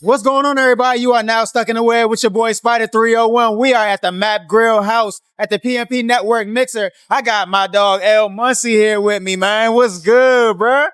What's going on, everybody? You are now stuck in the web with your boy Spider 301. We are at the Map Grill House at the PMP Network Mixer. I got my dog Muncy here with me, man. What's good, bruh?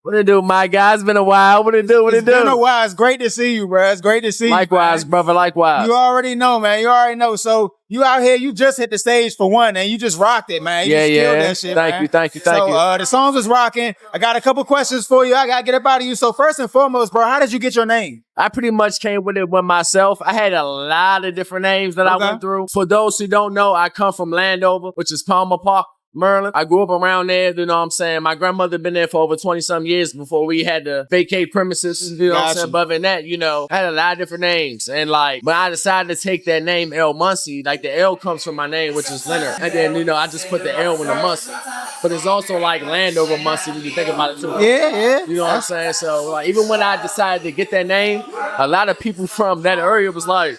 What it do, my guy? It's been a while. What it do? It's been a while. It's great to see you, bruh. It's great to see you. Likewise, brother. Likewise. You already know, man. You already know. So you out here, you just hit the stage for one, and you just rocked it, man. You just killed that shit, man. Thank you. So the songs was rocking. I got a couple questions for you. I got to get up out of you. So first and foremost, bro, how did you get your name? I pretty much came with it with myself. I had a lot of different names that I went through. For those who don't know, I come from Landover, which is Palmer Park, Maryland. I grew up around there, you know what I'm saying? My grandmother been there for over 20-some years before we had to vacate premises, you know what I'm saying? But other than that, you know, I had a lot of different names. And like, but I decided to take that name, Muncy. Like the L comes from my name, which is Leonard. And then, you know, I just put the L in the Muncy. But it's also like Landover Muncy when you think about it too. Yeah. You know what I'm saying? So like, even when I decided to get that name, a lot of people from that area was like,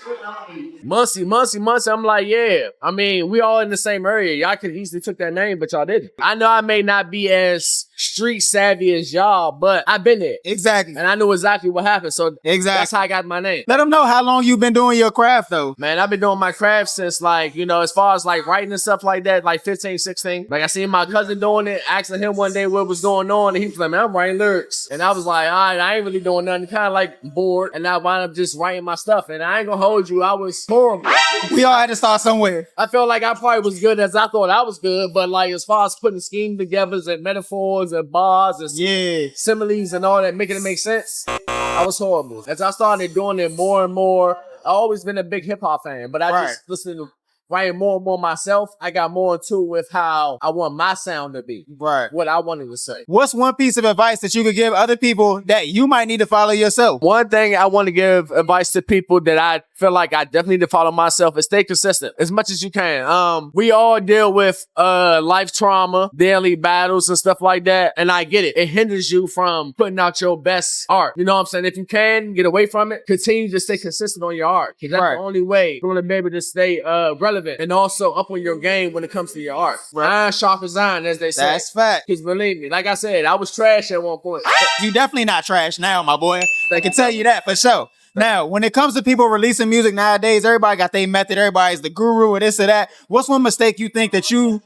Muncy. I'm like, yeah. I mean, we all in the same area. Y'all could easily took that name, but y'all didn't. I know I may not be as street savvy as y'all, but I've been there. Exactly. And I knew exactly what happened. So that's how I got my name. Let them know how long you've been doing your craft, though. Man, I've been doing my craft since like, you know, as far as like writing and stuff like that, like 15, 16. Like I seen my cousin doing it, asking him one day what was going on. And he was like, man, I'm writing lyrics. And I was like, all right, I ain't really doing nothing. Kind of like bored. And I wound up just writing my stuff. And I ain't gonna hold you. I was horrible. We all had to start somewhere. I felt like I probably was good as I thought I was good, but like as far as putting schemes together and metaphors and bars and similes and all that, making it make sense, I was horrible. As I started doing it more and more, I always been a big hip hop fan, but I just listened to writing more and more myself. I got more into with how I want my sound to be. Right. What I wanted to say. What's one piece of advice that you could give other people that you might need to follow yourself? One thing I want to give advice to people that I feel like I definitely need to follow myself is stay consistent as much as you can. We all deal with life trauma, daily battles and stuff like that. And I get it. It hinders you from putting out your best art. You know what I'm saying? If you can get away from it, continue to stay consistent on your art. Because that's the only way you're going to be able to stay relevant and also up on your game when it comes to your art. Iron sharpens iron, as they say. That's fact. Because believe me, like I said, I was trash at one point. You definitely not trash now, my boy. I can tell you that for sure. Now, when it comes to people releasing music nowadays, everybody got their method. Everybody's the guru or this or that. What's one mistake you think that you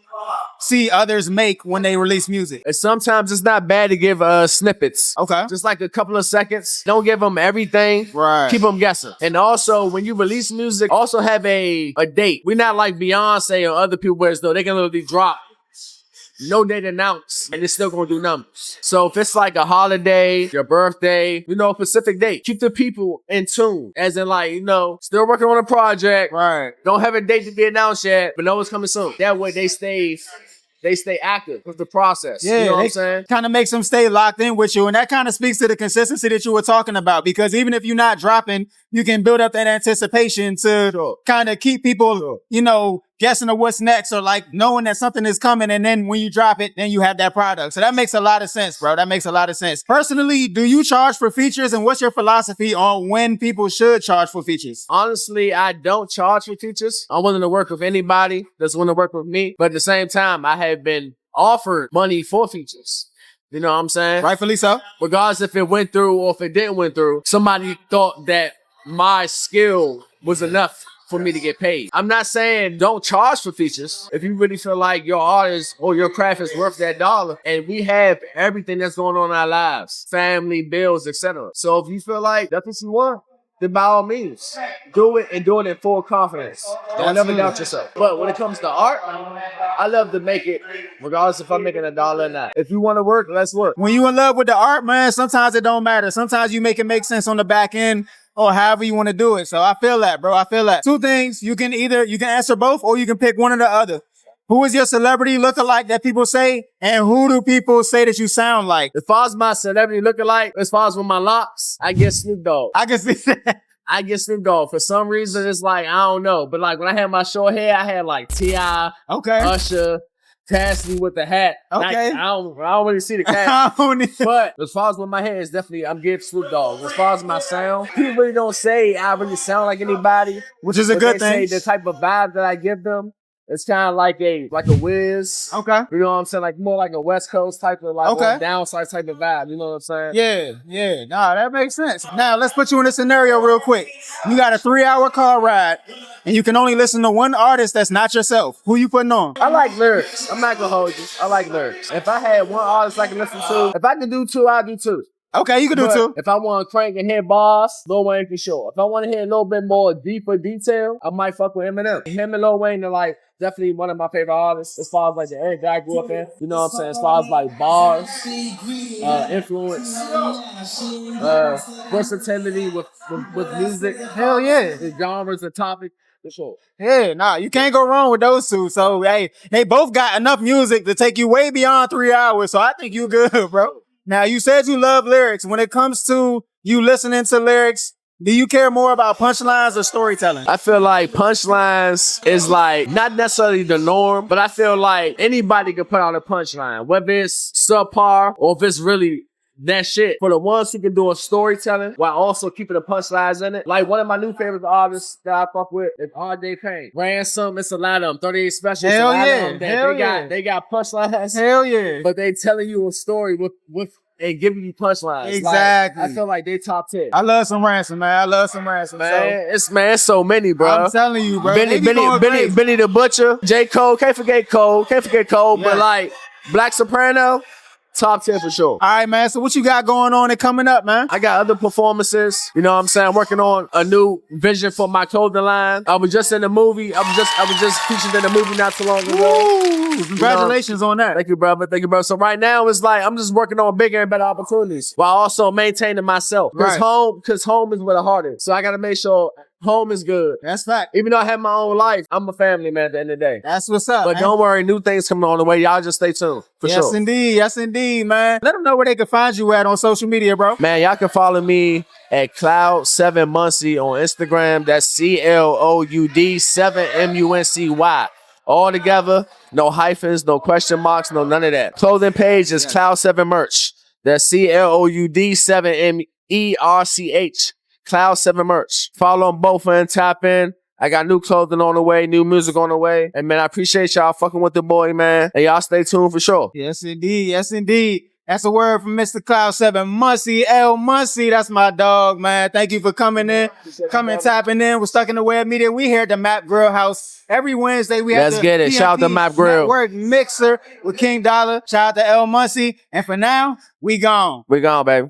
see others make when they release music? And sometimes it's not bad to give snippets. Okay. Just like a couple of seconds. Don't give them everything. Right. Keep them guessing. And also, when you release music, also have a date. We're not like Beyonce or other people where as though they can literally drop no date announced, and it's still gonna do numbers. So if it's like a holiday, your birthday, you know, a specific date, keep the people in tune. As in like, you know, still working on a project. Right. Don't have a date to be announced yet, but know it's coming soon. That way they stay active with the process. Yeah, you know what I'm saying? Kind of makes them stay locked in with you. And that kind of speaks to the consistency that you were talking about. Because even if you're not dropping, you can build up that anticipation to kind of keep people, you know, guessing of what's next or like knowing that something is coming. And then when you drop it, then you have that product. So that makes a lot of sense, bro. That makes a lot of sense. Personally, do you charge for features? And what's your philosophy on when people should charge for features? Honestly, I don't charge for features. I'm willing to work with anybody that's willing to work with me. But at the same time, I have been offered money for features. You know what I'm saying? Rightfully so. Regardless if it went through or if it didn't went through, somebody thought that my skill was enough for me to get paid. I'm not saying don't charge for features. If you really feel like your artist or your craft is worth that dollar, and we have everything that's going on in our lives, family, bills, etc. So if you feel like that's what you want, then by all means, do it and do it in full confidence. Don't never doubt yourself. But when it comes to art, I love to make it regardless if I'm making $1 or not. If you want to work, let's work. When you in love with the art, man, sometimes it don't matter. Sometimes you make it make sense on the back end or however you want to do it. So I feel that, bro. I feel that. Two things. You can answer both or you can pick one or the other. Who is your celebrity lookalike that people say? And who do people say that you sound like? As far as my celebrity lookalike, as far as with my locks, I get Snoop Dogg. I can see that. I get Snoop Dogg. For some reason, it's like, I don't know. But like when I had my short hair, I had like T.I., Usher, Cassidy with the hat. Okay. I don't really see the cat. But as far as with my hair, it's definitely, I'm getting Snoop Dogg. As far as my sound, people really don't say I really sound like anybody. Which is a good thing. They say the type of vibe that I give them It's kind of like a whiz. Okay. You know what I'm saying? Like more like a West Coast type of like Okay. downside type of vibe. You know what I'm saying? Yeah. Nah, that makes sense. Now let's put you in a scenario real quick. You got a 3-hour car ride, and you can only listen to one artist that's not yourself. Who you putting on? I like lyrics. I'm not gonna hold you. I like lyrics. If I had one artist I can listen to, if I could do two, I'd do two. Okay, you can do But two. if I want to crank and hit bars, Lil Wayne for sure. If I want to hear a little bit more deeper detail, I might fuck with Eminem. Him and Lil Wayne are like definitely one of my favorite artists as far as like the area that I grew up in. You know what I'm saying? As far as like bars, influence, versatility with music. Hell yeah. The genres and topics. For sure. Yeah, nah, you can't go wrong with those two. So, hey, they both got enough music to take you way beyond 3 hours. So I think you good, bro. Now, you said you love lyrics. When it comes to you listening to lyrics, do you care more about punchlines or storytelling? I feel like punchlines is like not necessarily the norm, but I feel like anybody can put out a punchline, whether it's subpar or if it's really that shit. For the ones who can do a storytelling while also keeping the punchlines in it. Like one of my new favorite artists that I fuck with is R.J. Payne. Ransom, it's a lot of them. 38 Special, Hell it's a lot yeah. of them. Hell yeah. They got punchlines. Hell yeah. But they telling you a story with and giving you punchlines. Exactly. Like, I feel like they top 10. I love some Ransom, man. I love some Ransom. Man, it's so many, bro. I'm telling you, bro. Benny the Butcher, J. Cole, can't forget Cole, Yeah. but like Black Soprano, top 10 for sure. All right, man. So what you got going on and coming up, man? I got other performances. You know what I'm saying? I'm working on a new vision for my clothing line. I was just in the movie. I was just featured in the movie not too long ago. Ooh, congratulations on that. Thank you, brother. Thank you, bro. So right now it's like I'm just working on bigger and better opportunities while also maintaining myself. Right. Because home is where the heart is. So I gotta make sure home is good. That's fact. Even though I have my own life, I'm a family man at the end of the day. That's what's up, But man. don't worry, new things coming on the way. Y'all just stay tuned. For Yes, sure. indeed. Yes, indeed, man. Let them know where they can find you at on social media, bro. Man, y'all can follow me at Cloud7 Muncy on Instagram. That's CLOUD 7 MUNCY. All together, no hyphens, no question marks, no none of that. Clothing page is Cloud7 Merch. That's CLOUD 7 MERCH. Cloud7 Merch. Follow them both and tap in. I got new clothing on the way, new music on the way. And man, I appreciate y'all fucking with the boy, man. And y'all stay tuned for sure. Yes, indeed. Yes, indeed. That's a word from Mr. Cloud7 Muncy. Muncy, that's my dog, man. Thank you for coming in, tapping in. We're Stuck in the Web Media. We here at the Map Grill House. Every Wednesday, we have Let's the get it. PMP Shout out to Map Grill. Network Mixer with King Dollar. Shout out to Muncy. And for now, we gone. We gone, baby.